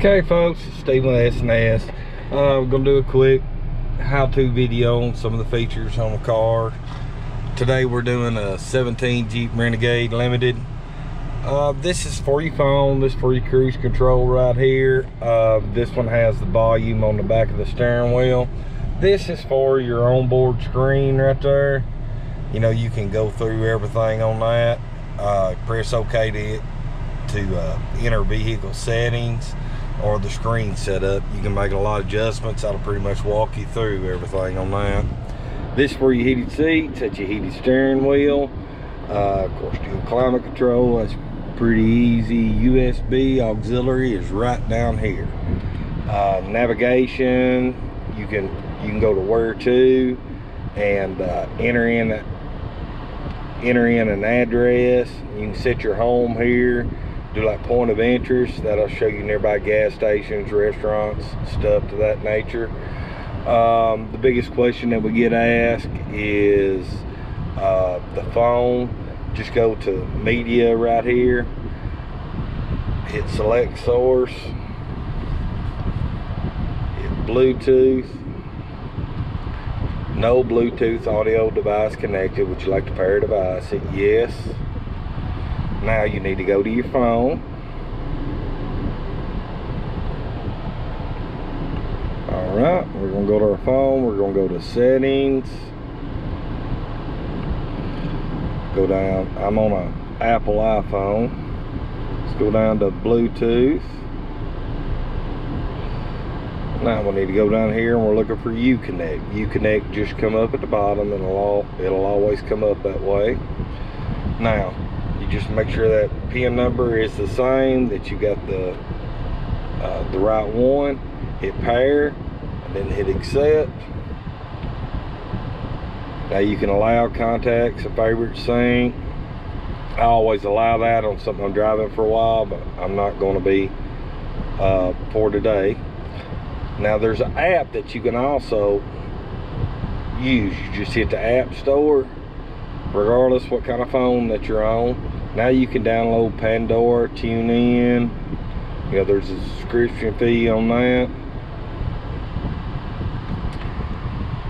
Okay folks, it's Steve with S&S. We're gonna do a quick how-to video on some of the features on the car. Today we're doing a 17 Jeep Renegade Limited. This is for your phone, this is for your cruise control right here. This one has the volume on the back of the steering wheel. This is for your onboard screen right there. You know, you can go through everything on that. Press OK to enter vehicle settings or the screen setup. You can make a lot of adjustments. That'll pretty much walk you through everything on that. This is for your heated seats, that's your heated steering wheel. Of course, dual climate control, that's pretty easy. USB auxiliary is right down here. Navigation, you can go to where to and enter in an address. You can set your home here, do like point of interest. That'll show you nearby gas stations, restaurants, stuff to that nature. The biggest question that we get asked is the phone. Just go to media right here, hit select source, hit Bluetooth. No Bluetooth audio device connected. Would you like to pair a device? Hit yes. Now you need to go to your phone. Alright, we're going to go to our phone. We're going to go to settings. Go down. I'm on an Apple iPhone. Let's go down to Bluetooth. Now we need to go down here and we're looking for Uconnect. Uconnect just come up at the bottom. It'll always come up that way. Now you just make sure that PIN number is the same, that you got the right one. Hit pair and then hit accept. Now you can allow contacts, a favorite sync. I always allow that on something I'm driving for a while, but I'm not going to be for today. Now there's an app that you can also use. You just hit the app store, regardless what kind of phone that you're on. Now you can download Pandora, TuneIn. You know, there's a subscription fee on that.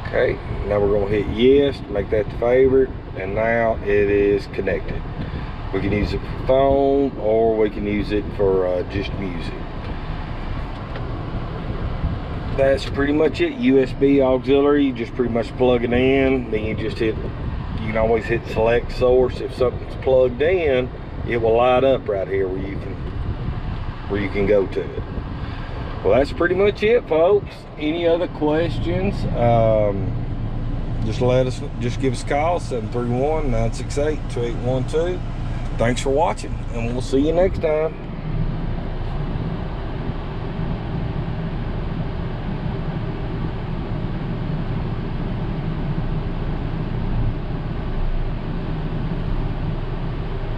Okay, now we're going to hit yes to make that the favorite, and now it is connected. We can use it for phone, or we can use it for just music. That's pretty much it. USB auxiliary, you just pretty much plug it in. Then you just hit, you can always hit select source. If something's plugged in, it will light up right here where you can go to it. Well, that's pretty much it, folks. Any other questions, just give us a call, 731-968-2812. Thanks for watching, and we'll see you next time.